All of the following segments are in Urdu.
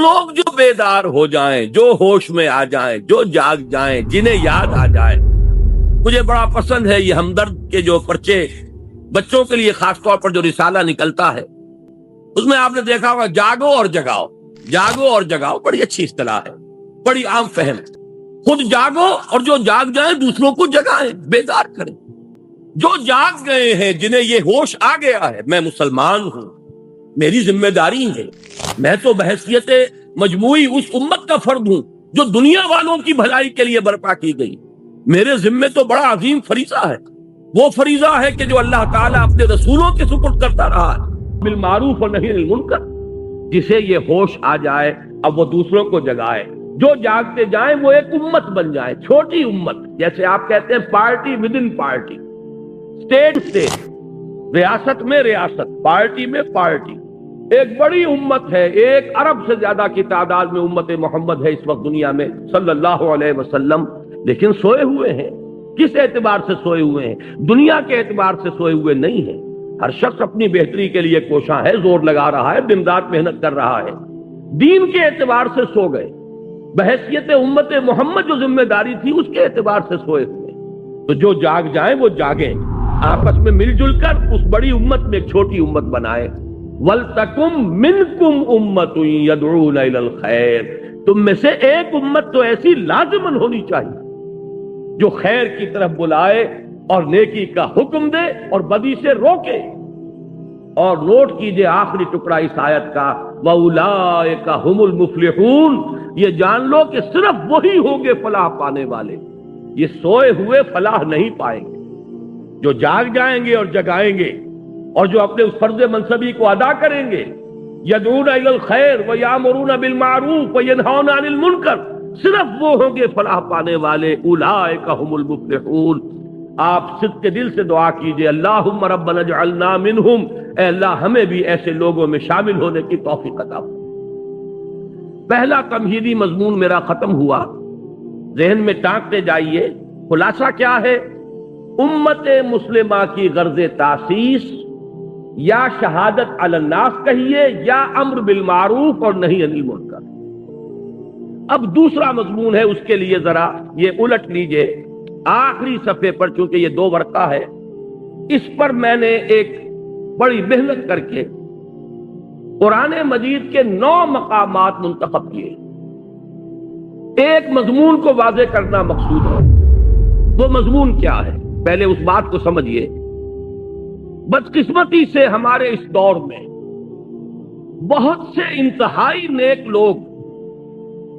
لوگ جو بیدار ہو جائیں، جو ہوش میں آ جائیں، جو جاگ جائیں، جنہیں یاد آ جائے. مجھے بڑا پسند ہے یہ ہمدرد کے جو پرچے بچوں کے لیے خاص طور پر جو رسالہ نکلتا ہے، اس میں آپ نے دیکھا ہوگا جاگو اور جگاؤ. جاگو اور جگاؤ بڑی اچھی اصطلاح ہے، بڑی عام فہم. خود جاگو اور جو جاگ جائیں دوسروں کو جگائیں، بیدار کریں. جو جاگ گئے ہیں، جنہیں یہ ہوش آ گیا ہے میں مسلمان ہوں، میری ذمہ داری ہے، میں تو بحیثیت مجموعی اس امت کا فرد ہوں جو دنیا والوں کی بھلائی کے لیے برپا کی گئی. میرے ذمے تو بڑا عظیم فریضہ ہے. وہ فریضہ ہے کہ جو اللہ تعالیٰ اپنے رسولوں کے سپرد کرتا رہا ہے، بالمعروف اور نہی عن المنکر. جسے یہ ہوش آ جائے اب وہ دوسروں کو جگائے. جو جاگتے جائیں وہ ایک امت بن جائے، چھوٹی امت. جیسے آپ کہتے ہیں party with in party, state, ریاست میں ریاست، پارٹی میں پارٹی. ایک بڑی امت ہے، 1 ارب سے زیادہ کی تعداد میں امت محمد ہے اس وقت دنیا میں صلی اللہ علیہ وسلم. لیکن سوئے ہوئے ہیں. کس اعتبار سے سوئے ہوئے ہیں؟ دنیا کے اعتبار سے سوئے ہوئے نہیں ہیں. ہر شخص اپنی بہتری کے لیے کوشاں ہے، زور لگا رہا ہے، دن رات محنت کر رہا ہے. دین کے اعتبار سے سو گئے، بحیثیت امت محمد جو ذمہ داری تھی اس کے اعتبار سے سوئے ہوئے. تو جو جاگ جائیں وہ جاگیں، آپس میں مل جل کر اس بڑی امت میں ایک چھوٹی امت بنائیں. وَلْتَكُمْ مِنْكُمْ أُمَّةٌ يَدْعُونَ إِلَى الْخَيْرِ. تم میں سے ایک امت تو ایسی لازماً ہونی چاہیے جو خیر کی طرف بلائے اور نیکی کا حکم دے اور بدی سے روکے. اور نوٹ کیجئے آخری ٹکڑا اس آیت کا، وَأُولَٰئِكَ هُمُ الْمُفْلِحُونَ. یہ جان لو کہ صرف وہی ہوں گے فلاح پانے والے. یہ سوئے ہوئے فلاح نہیں پائیں گے. جو جاگ جائیں گے اور جگائیں گے اور جو اپنے اس فرض منصبی کو ادا کریں گے، یدعون الی الخیر ویامرون بالمعروف وینہون عن المنکر، صرف وہ ہوں گے فلاح پانے والے. اولئک هم المفلحون. آپ صدق کے دل سے دعا کیجئے، اللہم ربنا اجعلنا منہم. اے اللہ ہمیں بھی ایسے لوگوں میں شامل ہونے کی توفیق عطا فرما. پہلا تمہیدی مضمون میرا ختم ہوا. ذہن میں ٹانکتے جائیے. خلاصہ کیا ہے؟ امت مسلمہ کی غرض تاسیس یا شہادت علی الناس کہیے یا امر بالمعروف اور نہی عن المنکر. اب دوسرا مضمون ہے، اس کے لیے ذرا یہ الٹ لیجئے آخری صفحے پر، چونکہ یہ 2 ورقہ ہے. اس پر میں نے ایک بڑی محنت کر کے قرآن مجید کے 9 مقامات منتخب کیے. ایک مضمون کو واضح کرنا مقصود ہے. وہ مضمون کیا ہے؟ پہلے اس بات کو سمجھیے. بدقسمتی سے ہمارے اس دور میں بہت سے انتہائی نیک لوگ،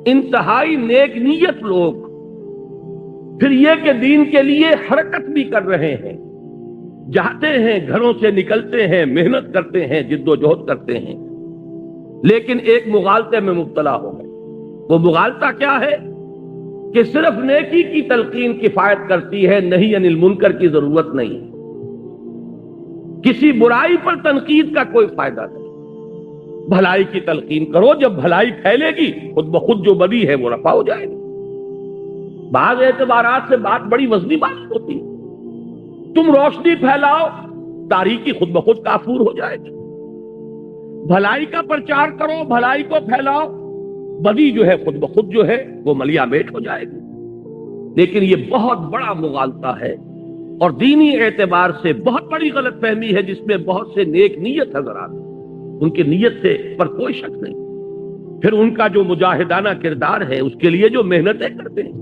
انتہائی نیک نیت لوگ، پھر یہ کہ دین کے لیے حرکت بھی کر رہے ہیں، جاتے ہیں، گھروں سے نکلتے ہیں، محنت کرتے ہیں، جد و جہد کرتے ہیں، لیکن ایک مغالطے میں مبتلا ہو گئے. وہ مغالطہ کیا ہے؟ کہ صرف نیکی کی تلقین کفایت کرتی ہے، نہی عن المنکر کی ضرورت نہیں. کسی برائی پر تنقید کا کوئی فائدہ نہیں. بھلائی کی تلقین کرو، جب بھلائی پھیلے گی خود بخود جو بدی ہے وہ رفع ہو جائے گی. بعض اعتبارات سے بات بڑی وزنی بات ہوتی ہے. تم روشنی پھیلاؤ، تاریکی خود بخود کافور ہو جائے گی. بھلائی کا پرچار کرو، بھلائی کو پھیلاؤ، بدی جو ہے خود بخود جو ہے وہ ملیا میٹ ہو جائے گی. لیکن یہ بہت بڑا مغالطہ ہے اور دینی اعتبار سے بہت بڑی غلط فہمی ہے، جس میں بہت سے نیک نیت حضرات، ان کی نیت سے پر کوئی شک نہیں. پھر ان کا جو مجاہدانہ کردار ہے، اس کے لیے جو محنتیں کرتے ہیں،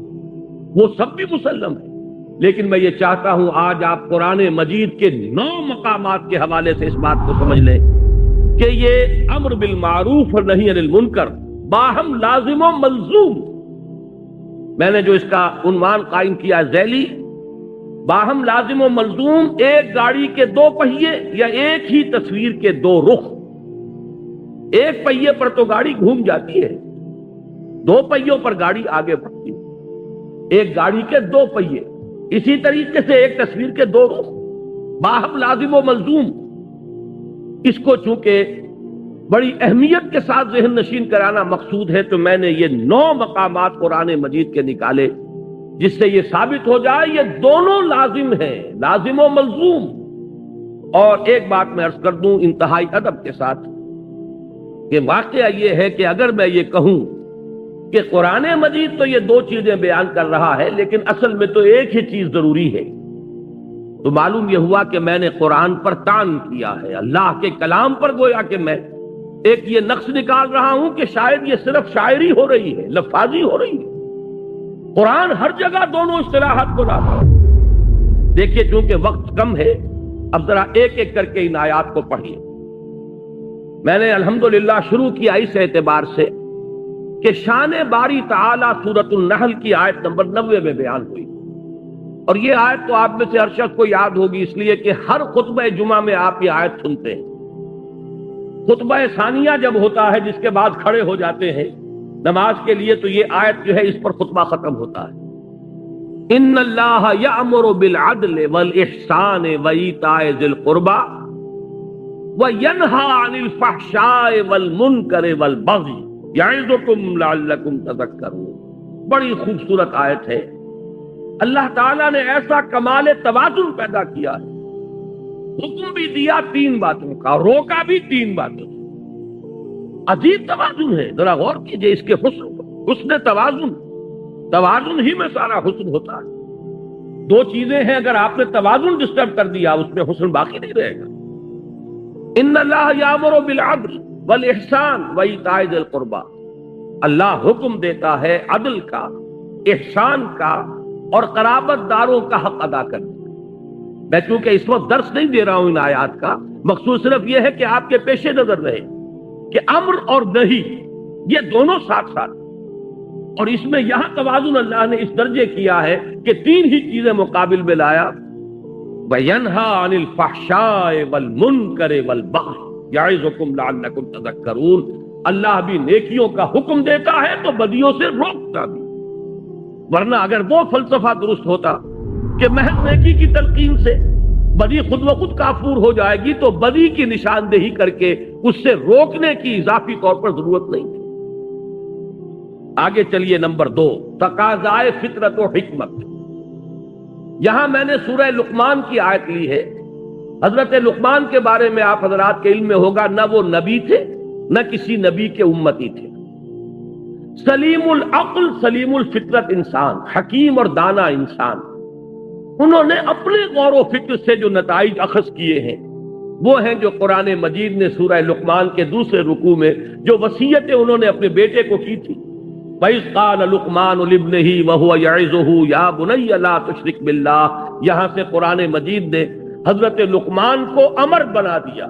وہ سب بھی مسلم ہے. لیکن میں یہ چاہتا ہوں آج آپ قرآن مجید کے 9 مقامات کے حوالے سے اس بات کو سمجھ لیں کہ یہ امر بالمعروف اور نہی عن المنکر باہم لازم و ملزوم. میں نے جو اس کا عنوان قائم کیا ذیلی، باہم لازم و ملزوم، ایک گاڑی کے 2 پہیے یا ایک ہی تصویر کے 2 رخ. ایک پہیے پر تو گاڑی گھوم جاتی ہے، 2 پہیوں پر گاڑی آگے بڑھتی ہے. ایک گاڑی کے 2 پہیے، اسی طریقے سے ایک تصویر کے 2 رخ، باہم لازم و ملزوم. اس کو چونکہ بڑی اہمیت کے ساتھ ذہن نشین کرانا مقصود ہے، تو میں نے یہ 9 مقامات قرآن مجید کے نکالے، جس سے یہ ثابت ہو جائے یہ دونوں لازم ہیں، لازم و ملزوم. اور ایک بات میں عرض کر دوں انتہائی ادب کے ساتھ، کہ واقعہ یہ ہے کہ اگر میں یہ کہوں کہ قرآن مجید تو یہ دو چیزیں بیان کر رہا ہے لیکن اصل میں تو ایک ہی چیز ضروری ہے، تو معلوم یہ ہوا کہ میں نے قرآن پر طعن کیا ہے، اللہ کے کلام پر گویا کہ میں ایک یہ نقص نکال رہا ہوں کہ شاید یہ صرف شاعری ہو رہی ہے، لفاظی ہو رہی ہے۔ قرآن ہر جگہ دونوں اصطلاحات کو لاتا ہے۔ دیکھیے چونکہ وقت کم ہے، اب ذرا ایک ایک کر کے ان آیات کو پڑھیے۔ میں نے الحمدللہ شروع کیا اس اعتبار سے کہ شان باری تعالی سورۃ النحل کی آیت نمبر 90 میں بیان ہوئی، اور یہ آیت تو آپ میں سے ہر شخص کو یاد ہوگی، اس لیے کہ ہر خطبہ جمعہ میں آپ یہ آیت سنتے ہیں۔ خطبہ ثانیہ جب ہوتا ہے جس کے بعد کھڑے ہو جاتے ہیں نماز کے لیے، تو یہ آیت جو ہے اس پر خطبہ ختم ہوتا ہے۔ ان اللہ یأمر بالعدل والاحسان وایتاء ذی القربى وینہی عن الفحشاء والمنکر والبغی یعظکم لعلکم تذکرون۔ بڑی خوبصورت آیت ہے۔ اللہ تعالیٰ نے ایسا کمال توازن پیدا کیا ہے، حکم بھی دیا تین باتوں کا، روکا بھی تین باتوں سے۔ عجیب توازن ہے، ذرا غور کیجئے اس کے حسن توازن ہی میں سارا حسن ہوتا ہے۔ دو چیزیں ہیں، اگر آپ نے توازن ڈسٹرب کر دیا اس میں حسن باقی نہیں رہے گا۔ ان اللہ یامر بالعدل والاحسان وایتاء ذی القربى، اللہ حکم دیتا ہے عدل کا، احسان کا اور قرابت داروں کا حق ادا کرنے کا۔ میں چونکہ اس وقت درس نہیں دے رہا ہوں ان آیات کا، مقصود صرف یہ ہے کہ آپ کے پیش نظر رہے کہ امر اور نہی یہ دونوں ساتھ ساتھ، اور اس میں یہاں توازن اللہ نے اس درجے کیا ہے کہ تین ہی چیزیں مقابل میں لایا۔ وَيَنْهَا عَنِ الْفَحْشَاءِ وَالْمُنْكَرِ وَالْبَغْيِ يَعِظُكُمْ لَعَلَّكُمْ تَذَكَّرُونَ۔ اللہ بھی نیکیوں کا حکم دیتا ہے تو بدیوں سے روکتا بھی، ورنہ اگر وہ فلسفہ درست ہوتا کہ محض نیکی کی تلقین سے بدی خود بخود کافور ہو جائے گی تو بدی کی نشاندہی کر کے اس سے روکنے کی اضافی طور پر ضرورت نہیں تھی۔ آگے چلیے، نمبر 2، تقاضائے فطرت و حکمت۔ یہاں میں نے سورہ لقمان کی آیت لی ہے۔ حضرت لقمان کے بارے میں آپ حضرات کے علم میں ہوگا، نہ وہ نبی تھے نہ کسی نبی کے امتی تھے، سلیم العقل سلیم الفطرت انسان، حکیم اور دانا انسان۔ انہوں نے اپنے غور و فکر سے جو نتائج اخذ کیے ہیں وہ ہیں جو قرآن مجید نے سورہ لقمان کے دوسرے رکوع میں جو وصیتیں انہوں نے اپنے بیٹے کو کی تھی۔ وَإِذْ قَالَ لُقْمَانُ لِابْنِهِ وَهُوَ يَعِظُهُ يَا بُنَيَّ لَا تُشْرِكْ بِاللَّهِ، یہاں سے قرآن مجید نے حضرت لقمان کو امر بنا دیا،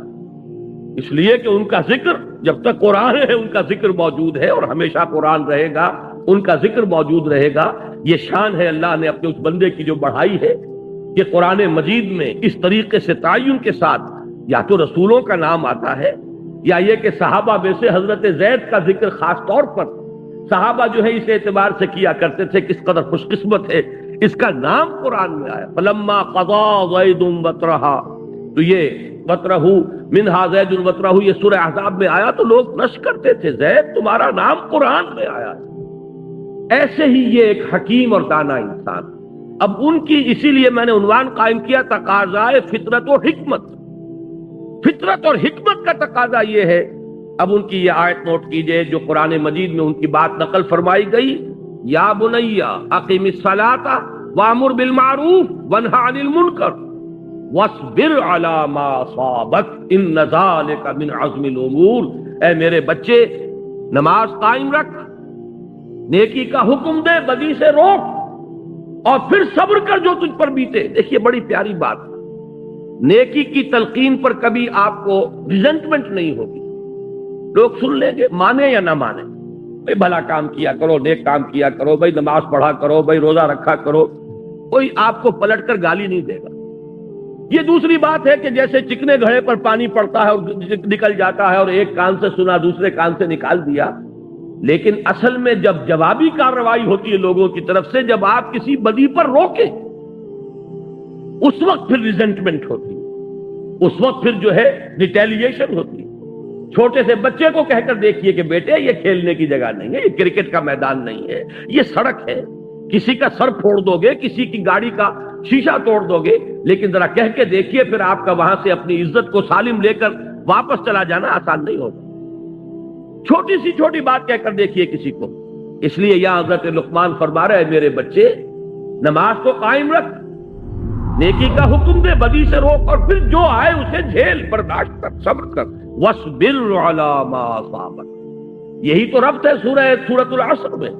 اس لیے کہ ان کا ذکر جب تک قرآن ہے ان کا ذکر موجود ہے، اور ہمیشہ قرآن رہے گا ان کا ذکر موجود رہے گا۔ یہ شان ہے اللہ نے اپنے اس بندے کی جو بڑھائی ہے کہ قرآن مجید میں اس طریقے سے تعین کے ساتھ یا تو رسولوں کا نام آتا ہے، یا یہ کہ صحابہ میں سے حضرت زید کا ذکر خاص طور پر صحابہ جو ہے اس اعتبار سے کیا کرتے تھے کس قدر خوش قسمت ہے اس کا نام قرآن میں آیا۔ فلما قضا زید وطرہا، تو یہ وطرہ منہا زید وطرہ یہ سورہ احزاب میں آیا تو لوگ نش کرتے تھے، زید تمہارا نام قرآن میں آیا ہے۔ ایسے ہی یہ ایک حکیم اور دانا انسان۔ اب ان کی اسی لیے میں نے عنوان قائم کیا تقاضائے فطرت و حکمت۔ فطرت اور حکمت کا تقاضا یہ ہے۔ اب ان کی یہ آیت نوٹ کیجئے جو قرآن مجید میں ان کی بات نقل فرمائی گئی، یا بنی اقم الصلاۃ وامر بالمعروف وانھ عن المنکر واصبر علی ما اصابک ان ذلک من عزم الامور۔ اے میرے بچے، نماز قائم رکھ، نیکی کا حکم دے، بدی سے روک، اور پھر صبر کر جو تجھ پر بیتے۔ دیکھیے بڑی پیاری بات، نیکی کی تلقین پر کبھی آپ کو ریزنٹمنٹ نہیں ہوگی۔ لوگ سن لیں گے، مانے یا نہ مانے، بھائی بھلا کام کیا کرو، نیک کام کیا کرو، بھائی نماز پڑھا کرو، بھائی روزہ رکھا کرو، کوئی آپ کو پلٹ کر گالی نہیں دے گا۔ یہ دوسری بات ہے کہ جیسے چکنے گھڑے پر پانی پڑتا ہے اور نکل جاتا ہے، اور ایک کان سے سنا دوسرے کان سے نکال دیا، لیکن اصل میں جب جوابی کارروائی ہوتی ہے لوگوں کی طرف سے، جب آپ کسی بدی پر روکیں اس وقت پھر ریزنٹمنٹ ہوتی ہے، اس وقت پھر جو ہے ریٹیلیشن ہوتی ہے۔ چھوٹے سے بچے کو کہہ کر دیکھیے کہ بیٹے یہ کھیلنے کی جگہ نہیں ہے، یہ کرکٹ کا میدان نہیں ہے، یہ سڑک ہے، کسی کا سر پھوڑ دو گے، کسی کی گاڑی کا شیشہ توڑ دو گے، لیکن ذرا کہہ کے دیکھیے پھر آپ کا وہاں سے اپنی عزت کو سالم لے کر واپس چلا جانا آسان نہیں ہوگا۔ چھوٹی سی چھوٹی بات کہہ کر دیکھیے کسی کو. اس لیے یہاں حضرت لقمان فرما رہے ہیں میرے بچے نماز کو قائم رکھ، نیکی کا حکم دے، بدی سے روک، اور پھر جو آئے اسے جھیل، برداشت کر، صبر کر. وَاصْبِرْ عَلَىٰ مَا أَصَابَكَ. یہی تو ربط ہے سورۃ العصر میں.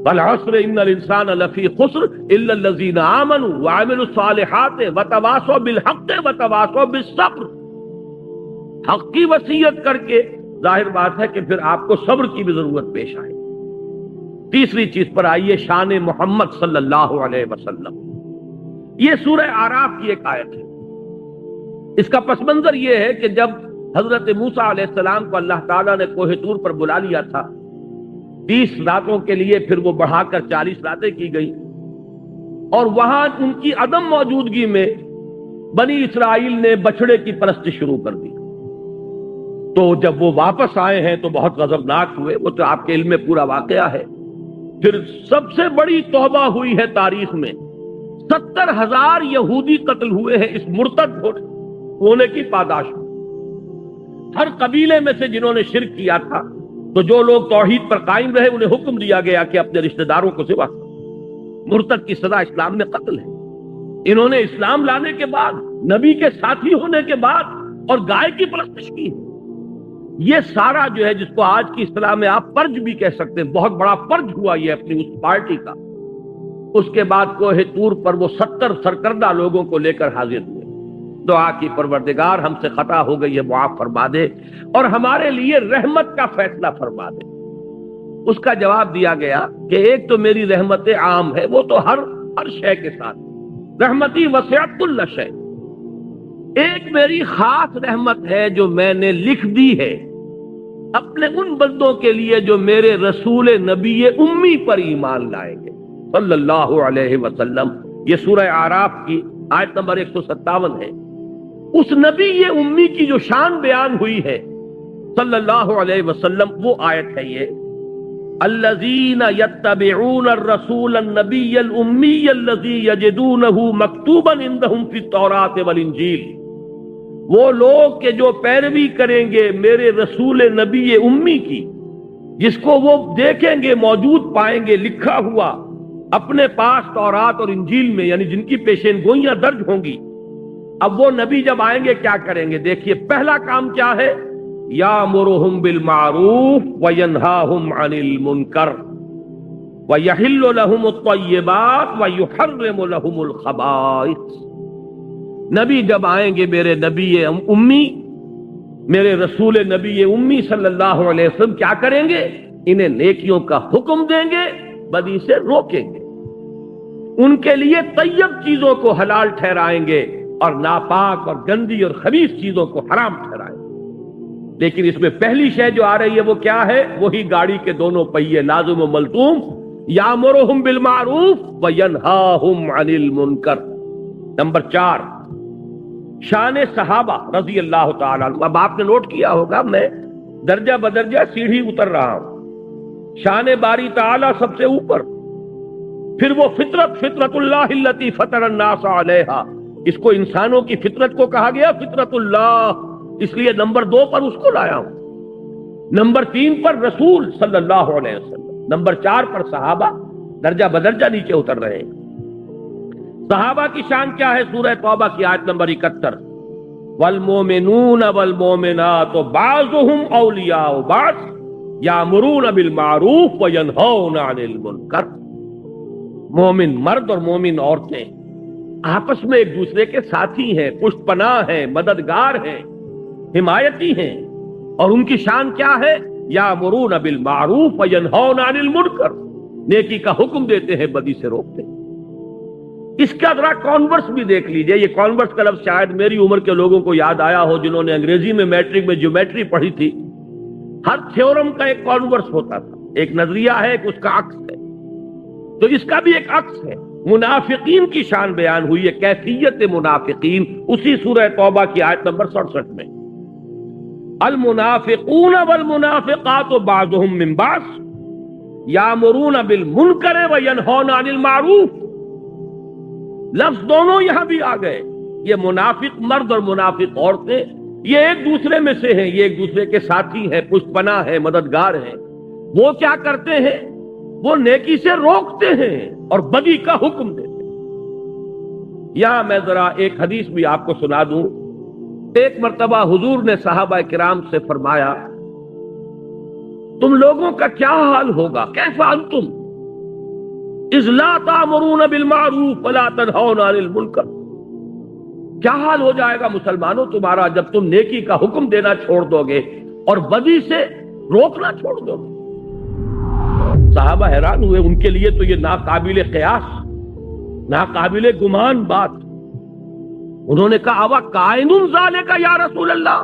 وَالْعَصْرِ إِنَّ الْإِنسَانَ لَفِي خُسْرٍ إِلَّا الَّذِينَ آمَنُوا وَعَمِلُوا الصَّالِحَاتِ وَتَوَاصَوْا بِالْحَقِّ وَتَوَاصَوْا بِالصَّبْرِ. حق کی وصیت کر کے ظاہر بات ہے کہ پھر آپ کو صبر کی بھی ضرورت پیش آئے. تیسری چیز پر آئیے، شان محمد صلی اللہ علیہ وسلم. یہ سورہ اعراف کی ایک آیت ہے. اس کا پس منظر یہ ہے کہ جب حضرت موسیٰ علیہ السلام کو اللہ تعالیٰ نے کوہ طور پر بلا لیا تھا 30 راتوں کے لیے، پھر وہ بڑھا کر 40 راتیں کی گئی، اور وہاں ان کی عدم موجودگی میں بنی اسرائیل نے بچڑے کی پرست شروع کر دی. تو جب وہ واپس آئے ہیں تو بہت غضبناک ہوئے، وہ تو آپ کے علم میں پورا واقعہ ہے. پھر سب سے بڑی توبہ ہوئی ہے تاریخ میں، 70,000 یہودی قتل ہوئے ہیں اس مرتد ہونے کی پاداش میں. ہر قبیلے میں سے جنہوں نے شرک کیا تھا، تو جو لوگ توحید پر قائم رہے انہیں حکم دیا گیا کہ اپنے رشتہ داروں کو ذبح کرو. مرتد کی سزا اسلام میں قتل ہے. انہوں نے اسلام لانے کے بعد، نبی کے ساتھی ہونے کے بعد، اور گائے کی پرستش کی. یہ سارا جو ہے جس کو آج کی اصطلاح میں آپ پرج بھی کہہ سکتے ہیں، بہت بڑا پرج ہوا یہ اپنی اس پارٹی کا. اس کے بعد کوہ طور پر وہ 70 سرکردہ لوگوں کو لے کر حاضر ہوئے. دعا کی پروردگار ہم سے خطا ہو گئی ہے، معاف فرما دے اور ہمارے لیے رحمت کا فیصلہ فرما دے. اس کا جواب دیا گیا کہ ایک تو میری رحمت عام ہے، وہ تو ہر شے کے ساتھ، رحمتی وسعت کل شے. ایک میری خاص رحمت ہے جو میں نے لکھ دی ہے اپنے ان بندوں کے لیے جو میرے رسول نبی امی پر ایمان لائیں گے صلی اللہ علیہ وسلم. یہ سورہ اعراف کی آیت نمبر 157 ہے. اس نبی امی کی جو شان بیان ہوئی ہے صلی اللہ علیہ وسلم، وہ آیت ہے یہ، الذین یتبعون الرسول النبی الامی الذی یجدونہ مکتوبا عندہم فی التوراۃ والانجیل. وہ لوگ کہ جو پیروی کریں گے میرے رسول نبی امی کی، جس کو وہ دیکھیں گے، موجود پائیں گے لکھا ہوا اپنے پاس تورات اور انجیل میں، یعنی جن کی پیشین گوئیاں درج ہوں گی. اب وہ نبی جب آئیں گے کیا کریں گے؟ دیکھیے پہلا کام کیا ہے، یامرہم بالمعروف وینہاہم عن المنکر ویحل لہم الطیبات ویحرم لہم الخبائث. نبی جب آئیں گے میرے نبی امی، میرے رسول نبی امی صلی اللہ علیہ وسلم، کیا کریں گے؟ انہیں نیکیوں کا حکم دیں گے، بدی سے روکیں گے، ان کے لیے طیب چیزوں کو حلال ٹھہرائیں گے اور ناپاک اور گندی اور خبیث چیزوں کو حرام ٹھہرائیں گے. لیکن اس میں پہلی شے جو آ رہی ہے وہ کیا ہے؟ وہی گاڑی کے دونوں پہیے لازم و ملزوم، یامرہم بالمعروف وینہاہم عن المنکر. نمبر 4، شان صحابہ رضی اللہ تعالیٰ عنہ. اب آپ نے نوٹ کیا ہوگا میں درجہ بدرجہ سیڑھی اتر رہا ہوں. شان باری تعالیٰ سب سے اوپر، پھر وہ فطرت اللہ التی فطر الناس علیہا. اس کو انسانوں کی فطرت کو کہا گیا فطرت اللہ، اس لیے نمبر 2 پر اس کو لایا ہوں. نمبر 3 پر رسول صلی اللہ علیہ وسلم. نمبر 4 پر صحابہ، درجہ بدرجہ نیچے اتر رہے ہیں. صحابہ کی شان کیا ہے؟ سورہ توبہ کی آیت نمبر 71، والمومنون والمومنات بعضهم اولیاء بعض یامرون بالمعروف وینہون عن المنکر. مومن مرد اور مومن عورتیں آپس میں ایک دوسرے کے ساتھی ہیں، پشت پناہ ہیں، مددگار ہیں، حمایتی ہیں. اور ان کی شان کیا ہے؟ یامرون بالمعروف وینہون عن المنکر. نیکی کا حکم دیتے ہیں، بدی سے روکتے ہیں. اس کا ذرا کانورس بھی دیکھ لیجئے. یہ کانورس کا لفظ شاید میری عمر کے لوگوں کو یاد آیا ہو جنہوں نے انگریزی میں میٹرک میں جیومیٹری پڑھی تھی. ہر تھیورم کا ایک کانورس ہوتا تھا، ایک نظریہ ہے، ایک اس کا عکس ہے. تو اس کا بھی ایک عکس ہے. منافقین کی شان بیان ہوئی ہے، کیفیت منافقین، اسی سورہ توبہ کی آیت نمبر 67 میں، المنافقون والمنافقات بعضهم من بعض یامرون بالمنکر وینہون عن المعروف. لفظ دونوں یہاں بھی آ گئے. یہ منافق مرد اور منافق عورتیں یہ ایک دوسرے میں سے ہیں، یہ ایک دوسرے کے ساتھی ہیں، پشت پناہ ہیں، مددگار ہیں۔ وہ کیا کرتے ہیں؟ وہ نیکی سے روکتے ہیں اور بدی کا حکم دیتے ہیں۔ یہاں میں ذرا ایک حدیث بھی آپ کو سنا دوں۔ ایک مرتبہ حضور نے صحابہ کرام سے فرمایا، تم لوگوں کا کیا حال ہوگا؟ کیف انتم اذ لا تأمرون بالمعروف ولا تنہون عن المنکر؟ کیا حال ہو جائے گا مسلمانوں تمہارا جب تم نیکی کا حکم دینا چھوڑ دو گے اور بدی سے روکنا چھوڑ دو گے؟ صحابہ حیران ہوئے، ان کے لیے تو یہ ناقابل قیاس، ناقابل گمان بات۔ انہوں نے کہا اوا کائن ذالک یا رسول اللہ؟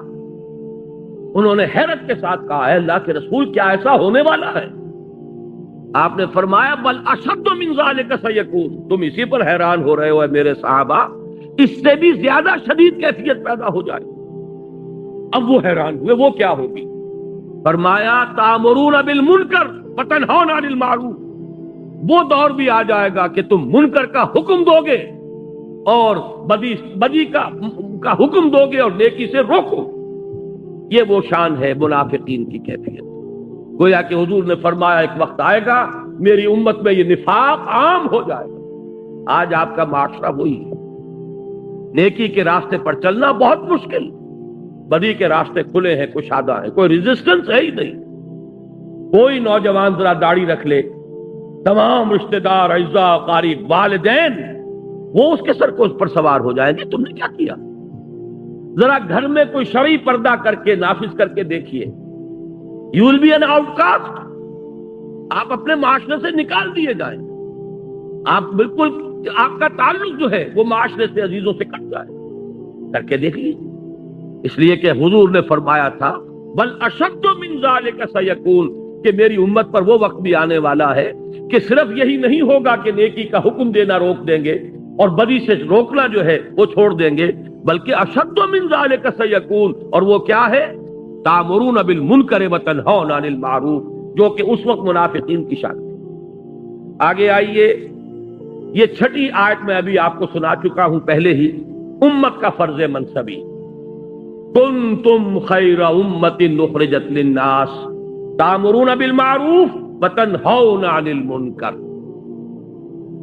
انہوں نے حیرت کے ساتھ کہا ہے اللہ کے رسول کیا ایسا ہونے والا ہے؟ آپ نے فرمایا بل اشد من ذالک سیکون، تم اسی پر حیران ہو رہے ہو اے میرے صحابہ، اس سے بھی زیادہ شدید کیفیت پیدا ہو جائے۔ اب وہ حیران ہوئے، وہ کیا ہوگی؟ فرمایا تامرون بالمنکر وتنہون عن المعروف، وہ دور بھی آ جائے گا کہ تم منکر کا حکم دو گے اور بدی کا حکم دو گے اور نیکی سے روکو۔ یہ وہ شان ہے منافقین کی کیفیت۔ گویا کہ حضور نے فرمایا ایک وقت آئے گا میری امت میں یہ نفاق عام ہو جائے گا۔ آج آپ کا معاشرہ وہی ہے، نیکی کے راستے پر چلنا بہت مشکل، بدی کے راستے کھلے ہیں، کشادہ ہیں، کوئی ریزسٹنس ہے ہی نہیں۔ کوئی نوجوان ذرا داڑھی رکھ لے، تمام رشتہ دار، اعزاء، قریب، والدین وہ اس کے سر کو اس پر سوار ہو جائیں گے، تم نے کیا کیا؟ ذرا گھر میں کوئی شرعی پردہ کر کے نافذ کر کے دیکھیے، یو ول بی این آؤٹ کاسٹ، آپ اپنے معاشرے سے نکال دیے جائیں، آپ بالکل آپ کا تعلق جو ہے وہ معاشرے سے، عزیزوں سے کٹ جائے، کر کے دیکھ لیجیے۔ اس لیے کہ حضور نے فرمایا تھا بل اشد من ذالک سیکون، کہ میری امت پر وہ وقت بھی آنے والا ہے کہ صرف یہی نہیں ہوگا کہ نیکی کا حکم دینا روک دیں گے اور بدی سے روکنا جو ہے وہ چھوڑ دیں گے، بلکہ اشد من ذالک سیکون، اور وہ کیا ہے؟ تامرون بالمنکر وتنہون عن المعروف، جو کہ اس وقت منافقین کی شان ہے۔ آگے آئیے، یہ چھٹی آیت میں ابھی آپ کو سنا چکا ہوں پہلے ہی، امت کا فرض منصبی، کنتم خیر امت اخرجت للناس تامرون بالمعروف وتنہون عن المنکر۔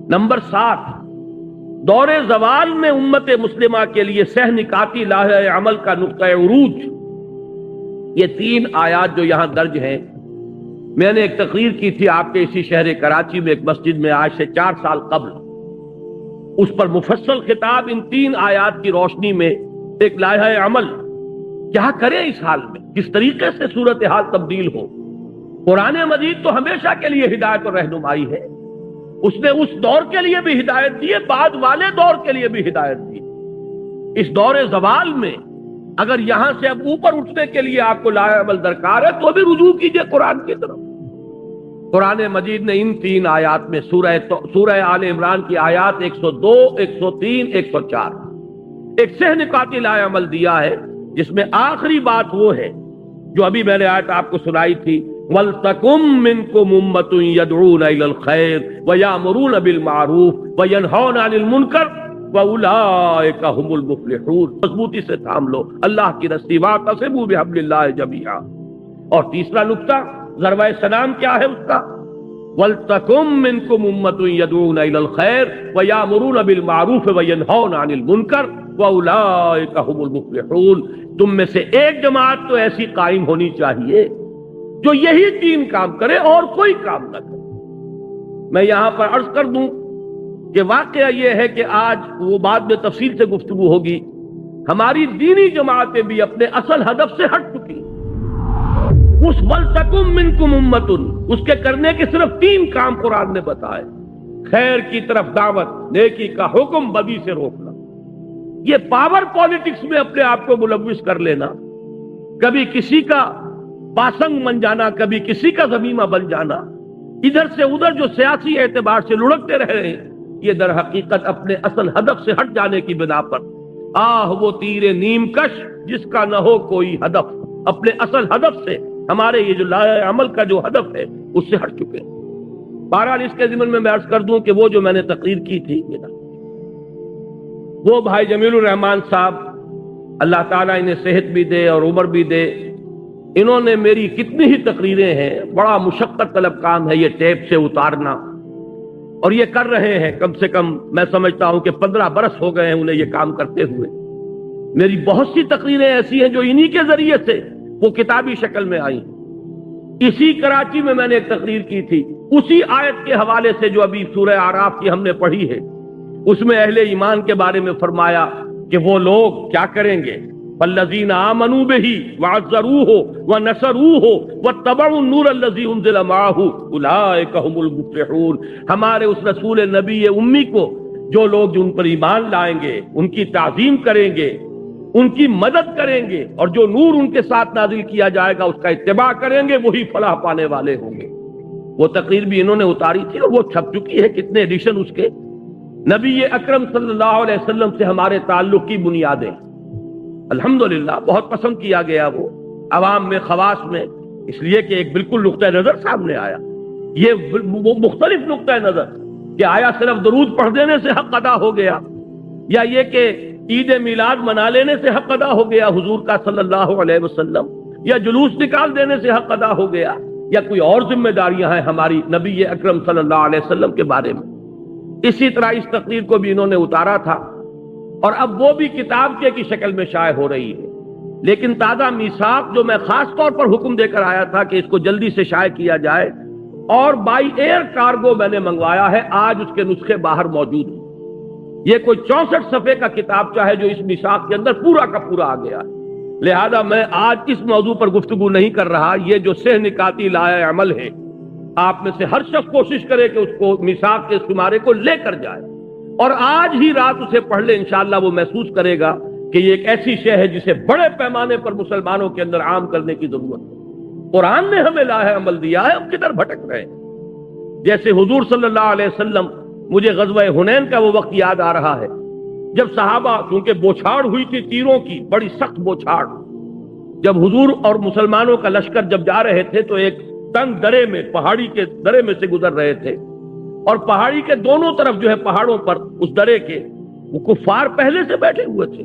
نمبر 7، دور زوال میں امت مسلمہ کے لیے سہ نکاتی لاہ عمل کا نقطہ عروج، یہ 3 آیات جو یہاں درج ہیں۔ میں نے ایک تقریر کی تھی آپ کے اسی شہر کراچی میں ایک مسجد میں آج سے 4 سال قبل، اس پر مفصل خطاب ان 3 آیات کی روشنی میں ایک لائحہ عمل، کیا کریں اس حال میں، کس طریقے سے صورتحال تبدیل ہو۔ قرآن مجید تو ہمیشہ کے لیے ہدایت اور رہنمائی ہے، اس نے اس دور کے لیے بھی ہدایت دی ہے، بعد والے دور کے لیے بھی ہدایت دی۔ اس دور زوال میں اگر یہاں سے اب اوپر اٹھنے کے لیے آپ کو لائحہ عمل درکار ہے تو بھی رجوع کیجئے قرآن کی طرف۔ قرآن مجید نے ان 3 آیات میں سورہ آل عمران کی آیات 102، 103، 104 ایک سہ نکاتی لائحہ عمل دیا ہے، جس میں آخری بات وہ ہے جو ابھی میں نے آیت آپ کو سنائی تھی، وَلْتَكُمْ مِنْكُمْ أُمَّةٌ يَدْعُونَ إِلَى الْخَيْرِ وَيَأْمُرُونَ بِالْمَعْرُوفِ وَيَنْهَوْنَ عَنِ الْمُنْكَرِ وَأُولَٰئِكَ هُمُ الْمُفْلِحُونَ۔ مضبوطی سے تھام لو اللہ کی رسی، وَاعْتَصِمُوا بِحَبْلِ اللَّهِ جَمِيعًا۔ اور تیسرا نقطہ ضربہ سلام کیا ہے اس کا؟ وَلْتَكُمْ مِنْكُمْ أُمَّةٌ يَدْعُونَ إِلَى الْخَيْرِ وَيَأْمُرُونَ بِالْمَعْرُوفِ وَيَنْهَوْنَ عَنِ الْمُنْكَرِ وَأُولَٰئِكَ هُمُ الْمُفْلِحُونَ۔ تم میں سے ایک جماعت تو ایسی قائم ہونی چاہیے جو یہی 3 کام کرے اور کوئی کام نہ کرے۔ میں یہاں پر عرض کر دوں کہ واقعہ یہ ہے کہ آج وہ بعد میں تفصیل سے گفتگو ہوگی، ہماری دینی جماعتیں بھی اپنے اصل ہدف سے ہٹ چکی۔ اس وَلْتَكُمْ مِنْكُمْ أُمَّةٌ، اس کے کرنے کے صرف 3 کام قرآن نے بتائے، خیر کی طرف دعوت، نیکی کا حکم، بدی سے روکنا۔ یہ پاور پالیٹکس میں اپنے آپ کو ملوث کر لینا، کبھی کسی کا پاسنگ بن جانا، کبھی کسی کا ضمیمہ بن جانا، ادھر سے ادھر جو سیاسی اعتبار سے لڑکتے رہے ہیں، یہ در حقیقت اپنے اصل ہدف سے ہٹ جانے کی بنا پر، وہ تیر نیم کش جس کا نہ ہو کوئی ہدف، اپنے اصل ہدف سے، ہمارے یہ جو لائحہ عمل کا جو ہدف ہے اس سے ہٹ چکے ہیں۔ بہرحال اس کے ضمن میں عرض کر دوں کہ وہ جو میں نے تقریر کی تھی، وہ بھائی جمیل الرحمان صاحب اللہ تعالیٰ انہیں صحت بھی دے اور عمر بھی دے. انہوں نے میری کتنی ہی تقریریں ہیں، بڑا مشقت طلب کام ہے یہ ٹیپ سے اتارنا، اور یہ کر رہے ہیں. کم سے کم میں سمجھتا ہوں کہ 15 برس ہو گئے ہیں انہیں یہ کام کرتے ہوئے. میری بہت سی تقریریں ایسی ہیں جو انہی کے ذریعے سے وہ کتابی شکل میں آئی. اسی کراچی میں نے ایک تقریر کی تھی اسی آیت کے حوالے سے جو ابھی سورہ اعراف کی ہم نے پڑھی ہے. اس میں اہل ایمان کے بارے میں فرمایا کہ وہ لوگ کیا کریں گے، والذین آمنوا بہ وعزروہ ونصروہ واتبعوا النور الذی انزل معہ اولئک هم المفلحون. ہمارے اس رسول نبی امی کو جو لوگ جو ان پر ایمان لائیں گے، ان کی تعظیم کریں گے، ان کی مدد کریں گے، اور جو نور ان کے ساتھ نازل کیا جائے گا اس کا اتباع کریں گے، وہی فلاح پانے والے ہوں گے. وہ تقریر بھی انہوں نے اتاری تھی اور وہ چھپ چکی ہے، کتنے ایڈیشن اس کے. نبی اکرم صلی اللہ علیہ وسلم سے ہمارے تعلق کی بنیادیں الحمدللہ بہت پسند کیا گیا، وہ عوام میں خواص میں، اس لیے کہ ایک بالکل نقطہ نظر سامنے آیا. یہ وہ مختلف نقطہ نظر کہ آیا صرف درود پڑھ دینے سے حق ادا ہو گیا، یا یہ کہ عید میلاد منا لینے سے حق ادا ہو گیا حضور کا صلی اللہ علیہ وسلم، یا جلوس نکال دینے سے حق ادا ہو گیا، یا کوئی اور ذمہ داریاں ہیں ہماری نبی اکرم صلی اللہ علیہ وسلم کے بارے میں. اسی طرح اس تقریر کو بھی انہوں نے اتارا تھا، اور اب وہ بھی کتاب کی شکل میں شائع ہو رہی ہے. لیکن تازہ میثاق جو میں خاص طور پر حکم دے کر آیا تھا کہ اس کو جلدی سے شائع کیا جائے، اور بائی ایئر کارگو میں نے منگوایا ہے، آج اس کے نسخے باہر موجود ہیں. یہ کوئی 64 صفحے کا کتاب ہے جو اس میثاق کے اندر پورا کا پورا آ گیا ہے. لہذا میں آج اس موضوع پر گفتگو نہیں کر رہا. یہ جو سہ نکاتی لائے عمل ہے، آپ میں سے ہر شخص کوشش کرے کہ اس کو میثاق کے شمارے کو لے کر جائے، اور آج ہی رات اسے پڑھ لے. انشاءاللہ وہ محسوس کرے گا کہ یہ ایک ایسی شے ہے جسے بڑے پیمانے پر مسلمانوں کے اندر عام کرنے کی ضرورت ہے. قرآن نے ہمیں لاہ عمل دیا ہے، ہم کدھر بھٹک رہے ہیں. جیسے حضور صلی اللہ علیہ وسلم، مجھے غزوہ حنین کا وہ وقت یاد آ رہا ہے جب صحابہ، چونکہ بوچھاڑ ہوئی تھی تیروں کی، بڑی سخت بوچھاڑ. جب حضور اور مسلمانوں کا لشکر جب جا رہے تھے تو ایک تنگ درے میں، پہاڑی کے درے میں سے گزر رہے تھے، اور پہاڑی کے دونوں طرف جو ہے پہاڑوں پر اس درے کے وہ کفار پہلے سے بیٹھے ہوئے تھے،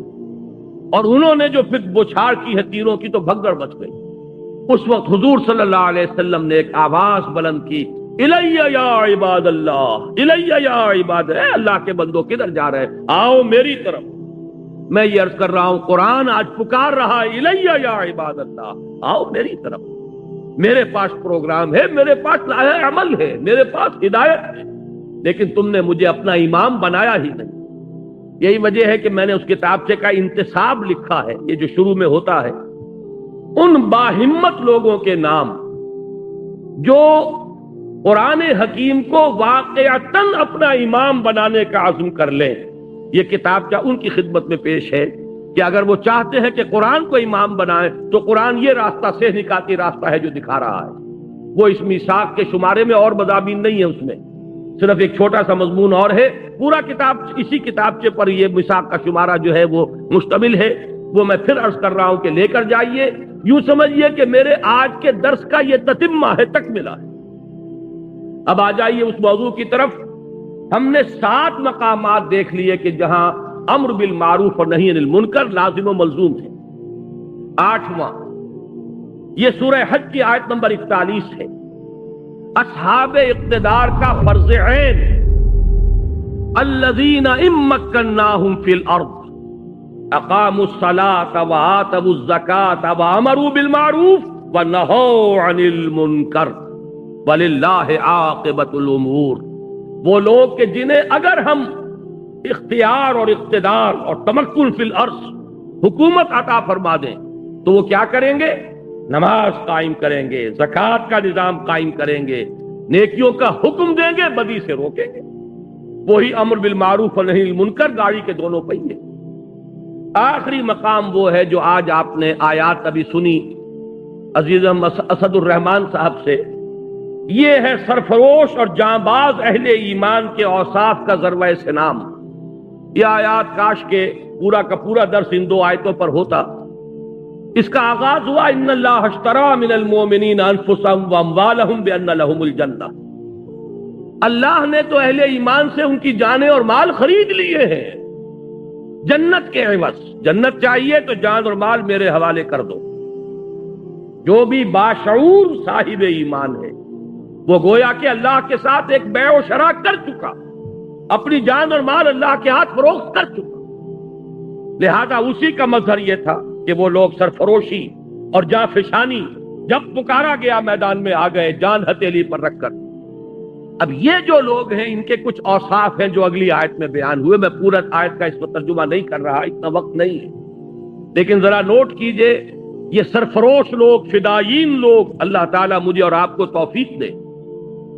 اور انہوں نے جو پھر بوچھاڑ کی ہے تیروں کی تو بھگدڑ مچ گئی. اس وقت حضور صلی اللہ علیہ وسلم نے ایک آواز بلند کی، الیہ یا عباد اللہ، الیہ یا عباد، اے اللہ کے بندوں کدھر جا رہے ہیں، آؤ میری طرف. میں یہ عرض کر رہا ہوں قرآن آج پکار رہا ہے، الیہ یا عباد اللہ، آؤ میری طرف. میرے پاس پروگرام ہے، میرے پاس لاہ عمل ہے، میرے پاس ہدایت ہے، لیکن تم نے مجھے اپنا امام بنایا ہی نہیں. یہی وجہ ہے کہ میں نے اس کتابچے کا انتصاب لکھا ہے، یہ جو شروع میں ہوتا ہے، ان باہمت لوگوں کے نام جو قرآن حکیم کو واقعتاً اپنا امام بنانے کا عزم کر لیں. یہ کتابچہ ان کی خدمت میں پیش ہے کہ اگر وہ چاہتے ہیں کہ قرآن کو امام بنائیں تو قرآن یہ راستہ سہ نکاتی راستہ ہے جو دکھا رہا ہے. وہ اس میثاق کے شمارے میں اور مضامین نہیں ہے، اس میں صرف ایک چھوٹا سا مضمون اور ہے. پورا کتاب اسی کتابچے پر یہ میثاق کا شمارہ جو ہے وہ مشتمل ہے. وہ میں پھر عرض کر رہا ہوں کہ لے کر جائیے. یوں سمجھیے کہ میرے آج کے درس کا یہ تتمہ ہے، تکملہ ہے. اب آ جائیے اس موضوع کی طرف. ہم نے 7 مقامات دیکھ لیے کہ جہاں امر بالمعروف اور نہی عن المنکر لازم و ملزوم ہے. 8واں یہ سورہ حج کی آیت نمبر 41 ہے. اصحاب اقتدار کا فرض عین، الذین ان مکناہم فی الارض اقاموا الصلاۃ وآتوا الزکاۃ وامروا بالمعروف ونہوا عن المنکر وَلِلَّهِ عَاقِبَةُ الْأُمُورِ. وہ لوگ کہ جنہیں اگر ہم اختیار اور اقتدار اور تمکن فی الارض، حکومت عطا فرما دیں تو وہ کیا کریں گے؟ نماز قائم کریں گے، زکوٰۃ کا نظام قائم کریں گے، نیکیوں کا حکم دیں گے، بدی سے روکیں گے. وہی امر بالمعروف اور نہی عن المنکر، گاڑی کے دونوں پہیے. آخری مقام وہ ہے جو آج آپ نے آیات ابھی سنی عزیزم اسد الرحمان صاحب سے. یہ ہے سرفروش اور جانباز اہل ایمان کے اوصاف کا ذروہ سنام. یہ آیات کاش کے پورا کا پورا درس ان 2 آیتوں پر ہوتا. اس کا آغاز ہوا ان اللہ اشترى من المؤمنین انفسهم واموالهم بان لهم الجنہ. اللہ نے تو اہل ایمان سے ان کی جانیں اور مال خرید لیے ہیں. جنت کے عوض، جنت چاہیے تو جان اور مال میرے حوالے کر دو۔ جو بھی باشعور صاحب ایمان ہے وہ گویا کہ اللہ کے ساتھ ایک بیع و شرا کر چکا، اپنی جان اور مال اللہ کے ہاتھ فروخت کر چکا۔ لہذا اسی کا مظہر یہ تھا کہ وہ لوگ سرفروشی اور جاں فشانی جب پکارا گیا میدان میں آ گئے جان ہتھیلی پر رکھ کر۔ اب یہ جو لوگ ہیں ان کے کچھ اوصاف ہیں جو اگلی آیت میں بیان ہوئے۔ میں پورا آیت کا اس پر ترجمہ نہیں کر رہا، اتنا وقت نہیں ہے، لیکن ذرا نوٹ کیجئے یہ سرفروش لوگ، فدائین لوگ، اللہ تعالیٰ مجھے اور آپ کو توفیق دے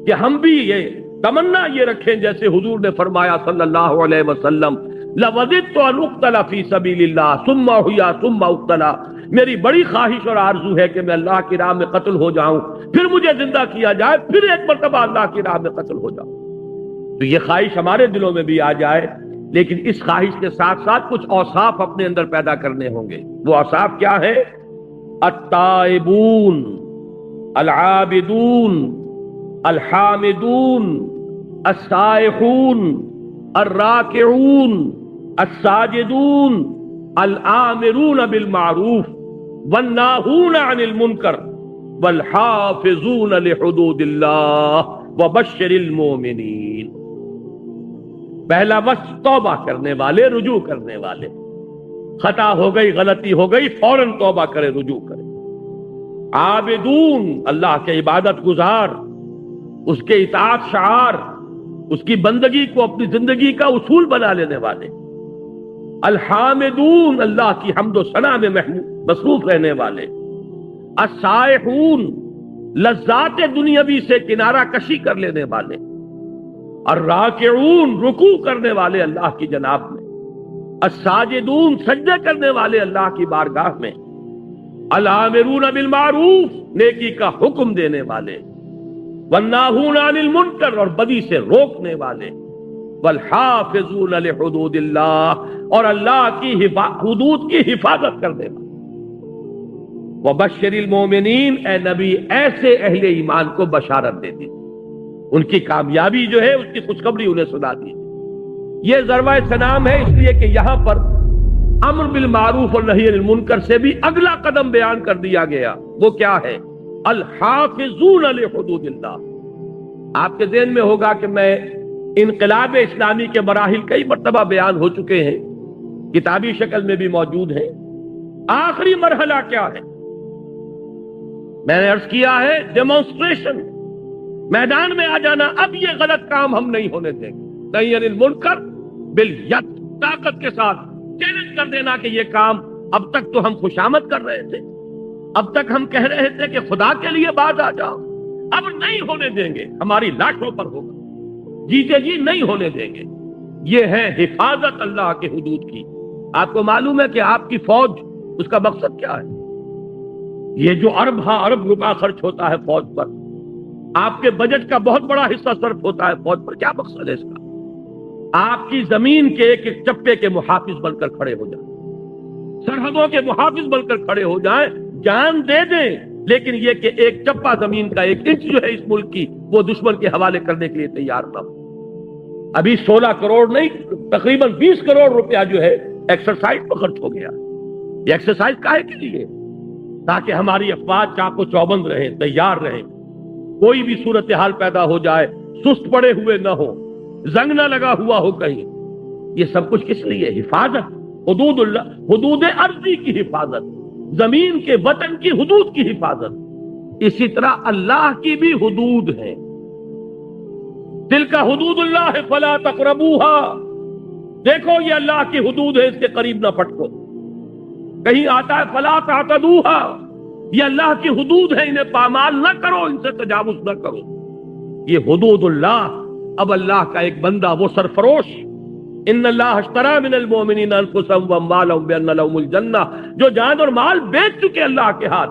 کہ ہم بھی یہ تمنا یہ رکھیں جیسے حضور نے فرمایا صلی اللہ علیہ وسلم، لَوَدِدْتُ أَنْ أُقْتَلَ فِي سَبِيلِ اللَّهِ ثُمَّ أُحْيَا ثُمَّ أُقْتَلَ، میری بڑی خواہش اور آرزو ہے کہ میں اللہ کی راہ میں قتل ہو جاؤں، پھر مجھے زندہ کیا جائے، پھر ایک مرتبہ اللہ کی راہ میں قتل ہو جاؤں۔ تو یہ خواہش ہمارے دلوں میں بھی آ جائے، لیکن اس خواہش کے ساتھ ساتھ کچھ اوصاف اپنے اندر پیدا کرنے ہوں گے۔ وہ اوصاف کیا ہے؟ التائبون، العابدون، الحامدون، السائحون، الراکعون، الساجدون، الآمرون بالمعروف والناہون عن المنکر والحافظون لحدود اللہ وبشر المؤمنین۔ پہلا وصف توبہ کرنے والے، رجوع کرنے والے، خطا ہو گئی، غلطی ہو گئی، فوراً توبہ کرے، رجوع کرے۔ عابدون، اللہ کے عبادت گزار، اس کے اطاعت شعار، اس کی بندگی کو اپنی زندگی کا اصول بنا لینے والے۔ الحامدون، اللہ کی حمد و ثنا میں مصروف رہنے والے۔ السائحون، لذات دنیاوی سے کنارہ کشی کر لینے والے۔ الراکعون، رکوع کرنے والے اللہ کی جناب میں۔ الساجدون، سجدے کرنے والے اللہ کی بارگاہ میں۔ الآمرون بالمعروف، نیکی کا حکم دینے والے۔ والناہون عن المنکر، اور بدی سے روکنے والے۔ والحافظون لحدود اللہ، اور اللہ کی حدود کی حفاظت کرنے والے۔ وبشر المؤمنین، اے نبی ایسے اہل ایمان کو بشارت دے دیجیے، ان کی کامیابی جو ہے اس کی خوشخبری انہیں سنا دیجیے۔ یہ ضربہ سلام ہے اس لیے کہ یہاں پر امر بالمعروف اور نہی عن المنکر سے بھی اگلا قدم بیان کر دیا گیا۔ وہ کیا ہے؟ الحافظون لحدود اللہ۔ آپ کے ذہن میں ہوگا کہ میں انقلاب اسلامی کے مراحل کئی مرتبہ بیان ہو چکے ہیں، کتابی شکل میں بھی موجود ہیں۔ آخری مرحلہ کیا ہے؟ میں نے عرض کیا ہے ڈیمونسٹریشن، میدان میں آ جانا۔ اب یہ غلط کام ہم نہیں ہونے دیں گے، نہی عن المنکر بالید، طاقت کے ساتھ چیلنج کر دینا کہ یہ کام اب تک تو ہم خوشامد کر رہے تھے، اب تک ہم کہہ رہے تھے کہ خدا کے لیے باز آ جاؤ، اب نہیں ہونے دیں گے، ہماری لاشوں پر ہوگا، جیتے جی نہیں ہونے دیں گے۔ یہ ہے حفاظت اللہ کے حدود کی۔ آپ کو معلوم ہے کہ آپ کی فوج، اس کا مقصد کیا ہے؟ یہ جو ارب روپیہ خرچ ہوتا ہے فوج پر، آپ کے بجٹ کا بہت بڑا حصہ صرف ہوتا ہے فوج پر، کیا مقصد ہے اس کا؟ آپ کی زمین کے ایک ایک چپے کے محافظ بن کر کھڑے ہو جائیں، سرحدوں کے محافظ بن کر کھڑے ہو جائیں، جان دے دیں، لیکن یہ کہ ایک چپا زمین کا ایک انچ جو ہے اس ملک کی وہ دشمن کے حوالے کرنے کے لیے تیار نہ ہو۔ ابھی 16 کروڑ نہیں، تقریباً 20 کروڑ روپیہ جو ہے ایکسرسائز پر خرچ ہو گیا۔ یہ ایکسرسائز کاہے کے لیے؟ تاکہ ہماری افواج چاق و چوبند رہیں، تیار رہیں، کوئی بھی صورتحال پیدا ہو جائے سست پڑے ہوئے نہ ہو، زنگ نہ لگا ہوا ہو کہیں۔ یہ سب کچھ کس لیے؟ حفاظت، حدود اللہ، حدود ارضی کی حفاظت، زمین کے وطن کی حدود کی حفاظت۔ اسی طرح اللہ کی بھی حدود ہیں۔ تلک حدود اللہ فلا تقربوها، دیکھو یہ اللہ کی حدود ہے، اس کے قریب نہ پھٹکو۔ کہیں آتا ہے فلا تعتدوها، یہ اللہ کی حدود ہے، انہیں پامال نہ کرو، ان سے تجاوز نہ کرو۔ یہ حدود اللہ۔ اب اللہ کا ایک بندہ وہ سرفروش، ان اللہ اشترى من المؤمنین انفسهم واموالهم بان لهم الجنہ، جو جان اور مال بیچ چکے اللہ کے ہاتھ،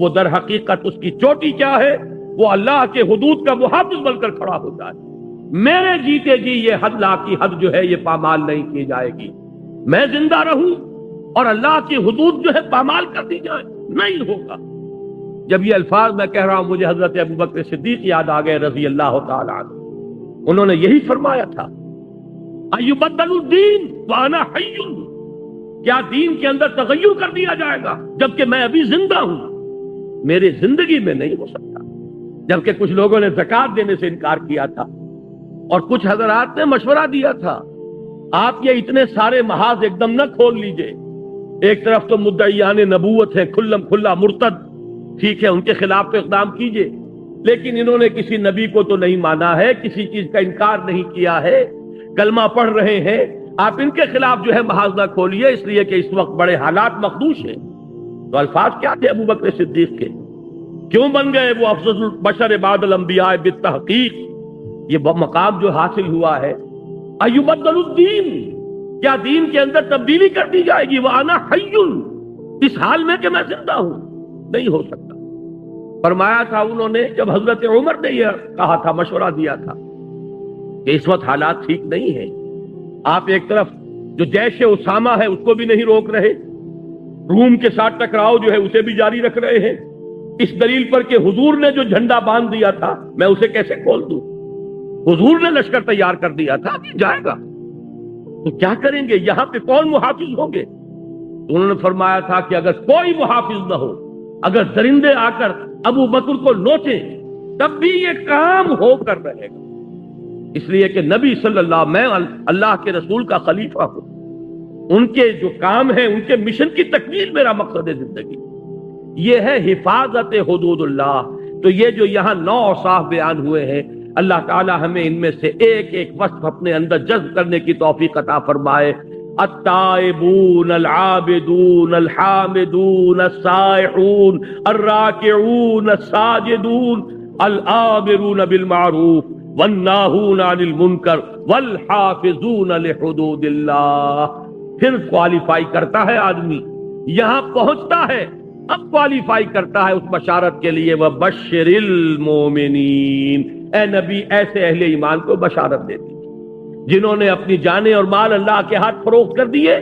وہ در حقیقت اس کی چوٹی کیا ہے؟ وہ اللہ کے حدود کا محافظ بن کر کھڑا ہو جائے۔ میرے جیتے جی یہ حد لا کی حد جو ہے یہ پامال نہیں کی جائے گی، میں زندہ رہوں اور اللہ کی حدود جو ہے پامال کر دی جائے، نہیں ہوگا۔ جب یہ الفاظ میں کہہ رہا ہوں مجھے حضرت ابوبکر صدیق یاد آ گئے رضی اللہ تعالی عنہ، انہوں نے یہی فرمایا تھا، ایبدل الدین وانا حی، کیا دین کے اندر تغیر کر دیا جائے گا جبکہ میں ابھی زندہ ہوں؟ میری زندگی میں نہیں ہو سکتا۔ جبکہ کچھ لوگوں نے زکوٰۃ دینے سے انکار کیا تھا اور کچھ حضرات نے مشورہ دیا تھا آپ یہ اتنے سارے محاذ ایک دم نہ کھول لیجئے۔ ایک طرف تو مدعیان نبوت ہے کھلم کھلا مرتد، ٹھیک ہے ان کے خلاف تو اقدام کیجئے، لیکن انہوں نے کسی نبی کو تو نہیں مانا ہے، کسی چیز کا انکار نہیں کیا ہے، کلمہ پڑھ رہے ہیں، آپ ان کے خلاف جو ہے محاذ نہ کھولیے، اس لیے کہ اس وقت بڑے حالات مخدوش ہیں۔ تو الفاظ کیا تھے ابو بکر صدیق کے؟ کیوں بن گئے وہ افضل البشر بعد الانبیاء بالتحقیق؟ یہ مقام جو حاصل ہوا ہے، ایبدل الدین، کیا دین کے اندر تبدیلی کر دی جائے گی؟ وَأَنَا حَيٌّ، اس حال میں کہ میں زندہ ہوں؟ نہیں ہو سکتا۔ فرمایا تھا انہوں نے جب حضرت عمر نے یہ کہا تھا، مشورہ دیا تھا کہ اس وقت حالات ٹھیک نہیں ہیں، آپ ایک طرف جو جیش اسامہ ہے اس کو بھی نہیں روک رہے، روم کے ساتھ ٹکراؤ جو ہے اسے بھی جاری رکھ رہے ہیں، اس دلیل پر کہ حضور نے جو جھنڈا باندھ دیا تھا میں اسے کیسے کھول دوں؟ حضور نے لشکر تیار کر دیا تھا، یہ جائے گا تو کیا کریں گے؟ یہاں پہ کون محافظ ہوں گے؟ تو انہوں نے فرمایا تھا کہ اگر کوئی محافظ نہ ہو، اگر درندے آ کر ابو بکر کو نوچیں تب بھی یہ کام ہو کر رہے گا، اس لیے کہ نبی صلی اللہ، میں اللہ کے رسول کا خلیفہ ہوں، ان کے جو کام ہیں ان کے مشن کی تکمیل میرا مقصد ہے زندگی، یہ ہے حفاظت حدود اللہ۔ تو یہ جو یہاں 9 اوصاف بیان ہوئے ہیں، اللہ تعالی ہمیں ان میں سے ایک ایک وصف اپنے اندر جذب کرنے کی توفیق عطا فرمائے۔ التائبون العابدون الحامدون السائحون الراکعون الساجدون الآمرون بالمعروف والناہون عن المنکر والحافظون لحدود اللہ۔ پھر کوالیفائی کرتا ہے آدمی، یہاں پہنچتا ہے، اب کوالیفائی کرتا ہے اس بشارت کے لیے، وَبَشِّرِ الْمُؤْمِنِينَ، اے نبی ایسے اہل ایمان کو بشارت دیتی جنہوں نے اپنی جانیں اور مال اللہ کے ہاتھ فروخت کر دیے،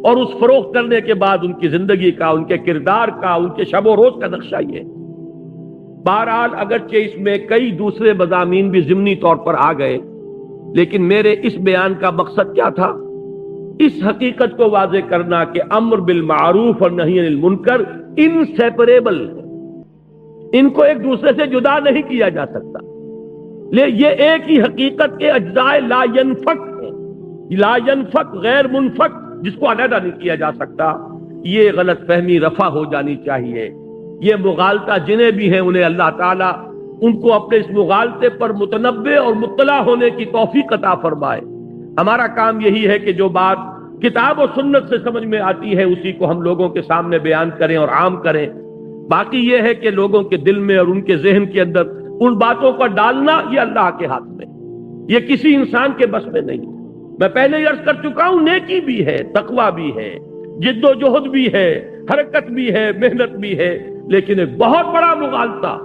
اور اس فروخت کرنے کے بعد ان کی زندگی کا، ان کے کردار کا، ان کے شب و روز کا نقشہ یہ ہے۔ بہرحال اگرچہ اس میں کئی دوسرے مضامین بھی ضمنی طور پر آ گئے، لیکن میرے اس بیان کا مقصد کیا تھا؟ اس حقیقت کو واضح کرنا کہ امر بالمعروف اور نہی عن المنکر انسیپریبل ہے، ان کو ایک دوسرے سے جدا نہیں کیا جا سکتا، یہ ایک ہی حقیقت کے اجزاء لا ينفک ہیں، لا ينفک غیر منفک، جس کو علیحدہ نہیں کیا جا سکتا۔ یہ غلط فہمی رفع ہو جانی چاہیے۔ یہ مغالطہ جنہیں بھی ہیں انہیں اللہ تعالیٰ ان کو اپنے اس مغالطے پر متنبع اور مطلع ہونے کی توفیق عطا فرمائے۔ ہمارا کام یہی ہے کہ جو بات کتاب و سنت سے سمجھ میں آتی ہے اسی کو ہم لوگوں کے سامنے بیان کریں اور عام کریں۔ باقی یہ ہے کہ لوگوں کے دل میں اور ان کے ذہن کے اندر ان باتوں کا ڈالنا یہ اللہ کے ہاتھ میں، یہ کسی انسان کے بس میں نہیں۔ میں پہلے ہی عرض کر چکا ہوں، نیکی بھی ہے، تقویٰ بھی ہے، جد و جہد بھی ہے، حرکت بھی ہے، محنت بھی ہے، لیکن ایک بہت بڑا مغالطہ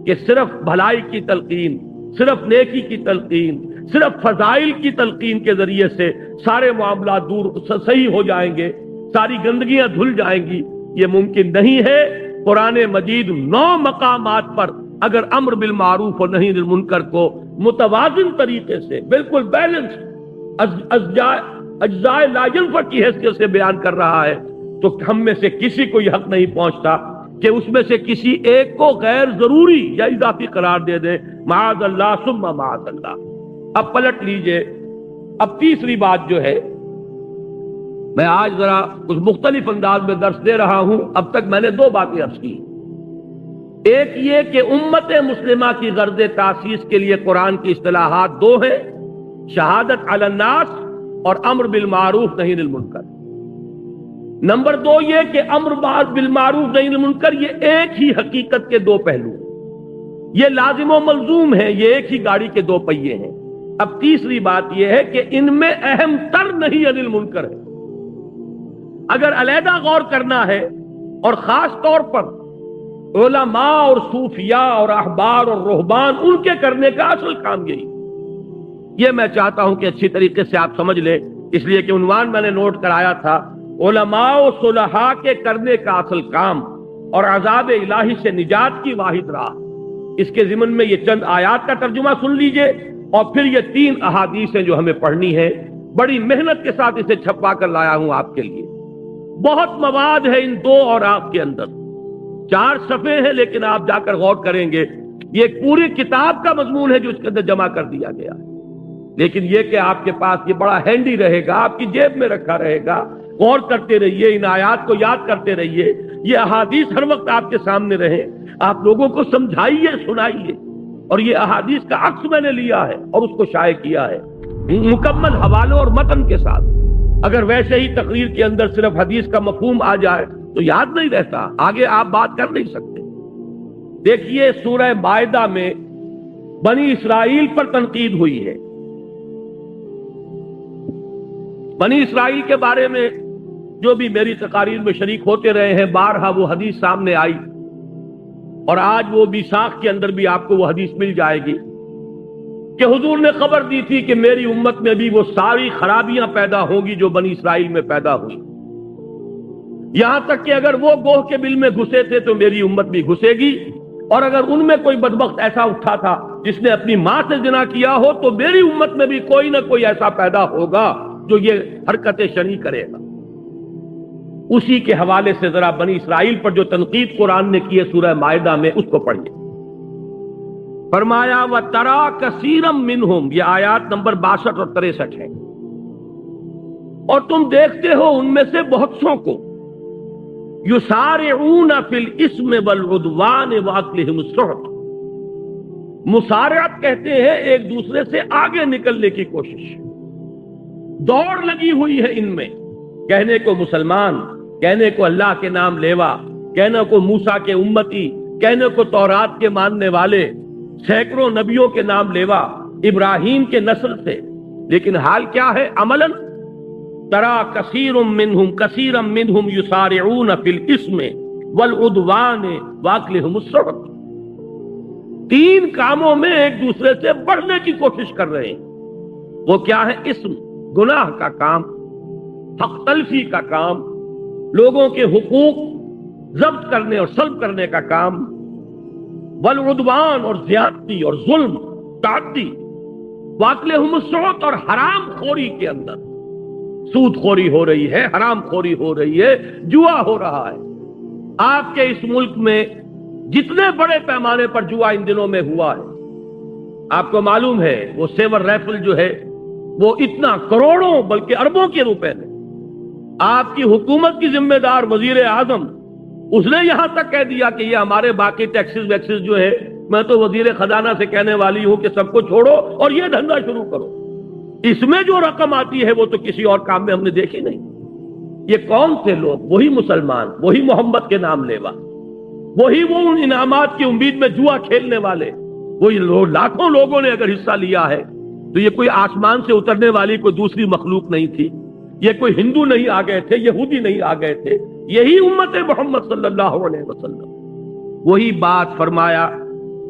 کہ صرف بھلائی کی تلقین، صرف نیکی کی تلقین، صرف فضائل کی تلقین کے ذریعے سے سارے معاملات دور صحیح ہو جائیں گے، ساری گندگیاں دھل جائیں گی، یہ ممکن نہیں ہے۔ قرآن مجید 9 مقامات پر اگر امر بالمعروف اور نہی عن المنکر کو متوازن طریقے سے، بالکل بیلنس اجزاء لا ينفک کی حیثیت سے بیان کر رہا ہے، تو ہم میں سے کسی کو یہ حق نہیں پہنچتا کہ اس میں سے کسی ایک کو غیر ضروری یا اضافی قرار دے دیں۔ معاذ اللہ ثم معاذ اللہ۔ اب پلٹ لیجئے، اب تیسری بات جو ہے، میں آج ذرا کچھ مختلف انداز میں درس دے رہا ہوں۔ اب تک میں نے 2 باتیں عرض کی، ایک یہ کہ امت مسلمہ کی غرض تاسیس کے لیے قرآن کی اصطلاحات 2 ہیں، شہادت علی الناس اور امر بالمعروف نہی عن المنکر۔ نمبر 2 یہ کہ امر بالمعروف نہی عن المنکر یہ ایک ہی حقیقت کے 2 پہلو ہیں، یہ لازم و ملزوم ہے، یہ ایک ہی گاڑی کے 2 پہیے ہیں۔ اب تیسری بات یہ ہے کہ ان میں اہم تر نہی عن المنکر ہے۔ اگر علیحدہ غور کرنا ہے، اور خاص طور پر علماء اور صوفیاء اور احبار اور رہبان، ان کے کرنے کا اصل کام یہی، یہ میں چاہتا ہوں کہ اچھی طریقے سے آپ سمجھ لیں، اس لیے کہ عنوان میں نے نوٹ کرایا تھا، علماء و صلحاء کے کرنے کا اصل کام اور عذاب الہی سے نجات کی واحد راہ۔ اس کے ضمن میں یہ چند آیات کا ترجمہ سن لیجئے، اور پھر یہ 3 احادیث ہیں جو ہمیں پڑھنی ہے، بڑی محنت کے ساتھ اسے چھپا کر لایا ہوں آپ کے لیے۔ بہت مواد ہے ان دو اوراق کے اندر، 4 صفحے ہیں، لیکن آپ جا کر غور کریں گے یہ ایک پوری کتاب کا مضمون ہے جو اس کے اندر جمع کر دیا گیا ہے۔ لیکن یہ کہ آپ کے پاس یہ بڑا ہینڈی رہے گا، آپ کی جیب میں رکھا رہے گا، غور کرتے رہیے، ان آیات کو یاد کرتے رہیے، یہ احادیث ہر وقت آپ کے سامنے رہیں، آپ لوگوں کو سمجھائیے، سنائیے۔ اور یہ احادیث کا عکس میں نے لیا ہے اور اس کو شائع کیا ہے مکمل حوالوں اور متن کے ساتھ۔ اگر ویسے ہی تقریر کے اندر صرف حدیث کا مفہوم آ جائے تو یاد نہیں رہتا، آگے آپ بات کر نہیں سکتے۔ دیکھیے سورہ مائدہ میں بنی اسرائیل پر تنقید ہوئی ہے۔ بنی اسرائیل کے بارے میں جو بھی میری تقاریر میں شریک ہوتے رہے ہیں، بارہا وہ حدیث سامنے آئی، اور آج وہ میثاق کے اندر بھی آپ کو وہ حدیث مل جائے گی کہ حضور نے خبر دی تھی کہ میری امت میں بھی وہ ساری خرابیاں پیدا ہوں گی جو بنی اسرائیل میں پیدا ہوئی، یہاں تک کہ اگر وہ گوہ کے بل میں گھسے تھے تو میری امت بھی گھسے گی، اور اگر ان میں کوئی بدبخت ایسا اٹھا تھا جس نے اپنی ماں سے زنا کیا ہو تو میری امت میں بھی کوئی نہ کوئی ایسا پیدا ہوگا جو یہ حرکتیں شرعی کرے گا۔ اسی کے حوالے سے ذرا بنی اسرائیل پر جو تنقید قرآن نے کی ہے سورہ مائدہ میں، اس کو پڑھیے۔ فرمایا وَتَرَى كَثِيرًا مِّنْهُمْ، یہ آیات نمبر 62 اور 63 ہے، اور تم دیکھتے ہو ان میں سے بہت سو کو یسارعون فی الاسم والعدوان واکلہم السحت، مسارعت کہتے ہیں ایک دوسرے سے آگے نکلنے کی کوشش، دوڑ لگی ہوئی ہے ان میں، کہنے کو مسلمان، کہنے کو اللہ کے نام لیوا، کہنے کو موسیٰ کے امتی، کہنے کو تورات کے ماننے والے، سینکڑوں نبیوں کے نام لیوا، ابراہیم کے نسل سے، لیکن حال کیا ہے عملاً؟ ترا کثیر منہم یسارعون فی الاسم والعدوان واکلہم السحت، 3 کاموں میں ایک دوسرے سے بڑھنے کی کوشش کر رہے ہیں۔ وہ کیا ہے؟ اسم، گناہ کا کام، حق تلفی کا کام، لوگوں کے حقوق ضبط کرنے اور سلب کرنے کا کام، والعدوان اور زیادتی اور ظلم، تعدی، واکلہم السحت اور حرام خوری کے اندر، سود خوری ہو رہی ہے، حرام خوری ہو رہی ہے، جوا ہو رہا ہے۔ آپ کے اس ملک میں جتنے بڑے پیمانے پر جوا ان دنوں میں ہوا ہے، آپ کو معلوم ہے وہ سیور رائفل جو ہے وہ اتنا کروڑوں بلکہ اربوں کے روپے میں، آپ کی حکومت کی ذمہ دار وزیر اعظم، اس نے یہاں تک کہہ دیا کہ یہ ہمارے باقی ٹیکسز ویکسز جو ہے، میں تو وزیر خزانہ سے کہنے والی ہوں کہ سب کو چھوڑو اور یہ دھندا شروع کرو، اس میں جو رقم آتی ہے وہ تو کسی اور کام میں ہم نے دیکھی نہیں۔ یہ کون سے لوگ؟ وہی مسلمان، وہی محمد کے نام لیوا، وہی وہ ان انعامات کی امید میں جوا کھیلنے والے، وہی لاکھوں لوگوں نے اگر حصہ لیا ہے تو یہ کوئی آسمان سے اترنے والی کوئی دوسری مخلوق نہیں تھی، یہ کوئی ہندو نہیں آ گئے تھے، یہودی نہیں آ گئے تھے، یہی امت محمد صلی اللہ علیہ وسلم۔ وہی بات فرمایا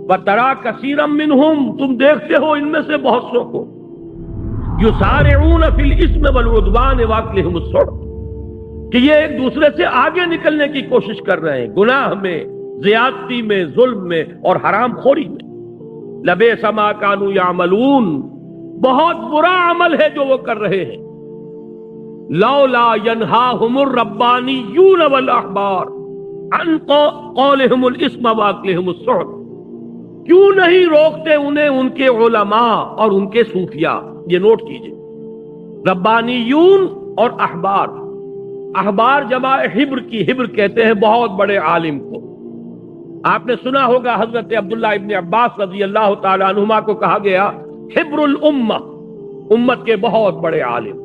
وَتَرَى كَثِيرًا مِّنْهُمْ، تم دیکھتے ہو ان میں سے بہت سو کو یسارعون فی الاسم والعدوان واکلہم السحت، کہ یہ ایک دوسرے سے آگے نکلنے کی کوشش کر رہے ہیں، گناہ میں، زیادتی میں، ظلم میں اور حرام خوری میں۔ لبئس ما کانوا یعملون، بہت برا عمل ہے جو وہ کر رہے ہیں۔ لولا ینہاہم الربانیون والاحبار عن قولہم الاسم واکلہم السحت، کیوں نہیں روکتے انہیں ان کے علماء اور ان کے صوفیاء؟ یہ نوٹ کیجئے، ربانیون اور احبار، احبار جمع حبر کی، حبر کہتے ہیں بہت بڑے عالم کو۔ آپ نے سنا ہوگا حضرت عبداللہ ابن عباس رضی اللہ تعالی عنہما کو کہا گیا حبر الامہ، امت کے بہت بڑے عالم۔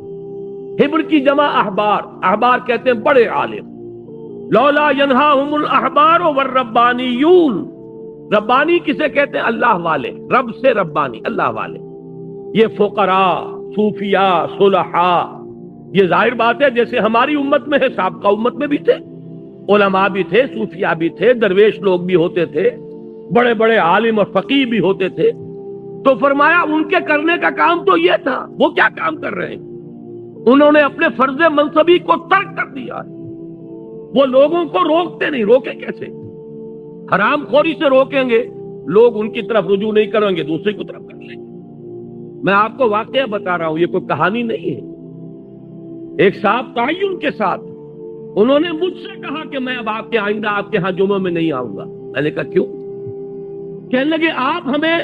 حبر کی جمع احبار، احبار کہتے ہیں بڑے عالم۔ لولا ینہاہم الاحبار والربانیون، ربانی کسے کہتے ہیں؟ اللہ والے، رب سے ربانی، اللہ والے۔ یہ فقراء، صوفیاء، صلحاء، یہ ظاہر بات ہے جیسے ہماری امت میں ہے، سابقہ امت میں بھی تھے، علماء بھی تھے، صوفیاء بھی تھے، درویش لوگ بھی ہوتے تھے، بڑے بڑے عالم اور فقیہ بھی ہوتے تھے۔ تو فرمایا ان کے کرنے کا کام تو یہ تھا، وہ کیا کام کر رہے ہیں؟ انہوں نے اپنے فرض منصبی کو ترک کر دیا، وہ لوگوں کو روکتے نہیں، روکے کیسے؟ حرام خوری سے روکیں گے، لوگ ان کی طرف رجوع نہیں کریں گے، دوسرے کی طرف کر لیں گے۔ میں آپ کو واقعہ بتا رہا ہوں، یہ کوئی کہانی نہیں ہے۔ ایک صاحب تعین کے ساتھ انہوں نے مجھ سے کہا کہ میں اب آپ کے آئندہ آپ کے ہاں جمعہ میں نہیں آؤں گا. میں نے کہا کیوں؟ کہنے لگے آپ ہمیں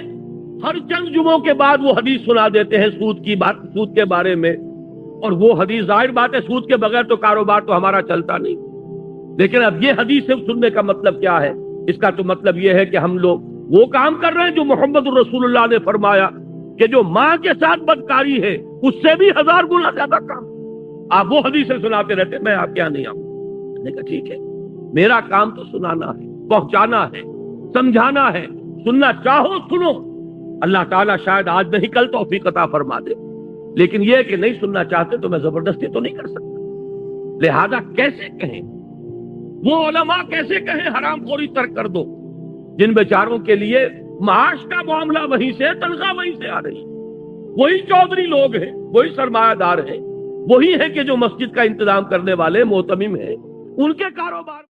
ہر چند جمعوں کے بعد وہ حدیث سنا دیتے ہیں سود کے بارے میں، اور وہ حدیث ظاہر بات ہے سود کے بغیر تو کاروبار تو ہمارا چلتا نہیں. لیکن اب یہ حدیث سننے کا مطلب کیا ہے؟ اس کا تو مطلب یہ ہے کہ ہم لوگ وہ کام کر رہے ہیں جو محمد الرسول اللہ نے فرمایا کہ جو ماں کے ساتھ بدکاری ہے اس سے بھی 1000 گنا زیادہ کام. آپ وہ حدیثیں سناتے رہتے، میں آپ کے یہاں نہیں آؤں. میں نے کہا ٹھیک ہے، میرا کام تو سنانا ہے، پہنچانا ہے، سمجھانا ہے. سننا چاہو سنو، اللہ تعالیٰ شاید آج نہیں کل توفیق عطا فرما دے. لیکن یہ کہ نہیں سننا چاہتے تو میں زبردستی تو نہیں کر سکتا. لہذا کیسے کہیں وہ علماء، کیسے کہیں حرام خوری ترک کر دو جن بیچاروں کے لیے معاش کا معاملہ وہیں سے، تنخواہ وہیں سے آ رہی ہے. وہی چودھری لوگ ہیں، وہی سرمایہ دار ہیں، وہی ہیں کہ جو مسجد کا انتظام کرنے والے معتمم ہیں، ان کے کاروبار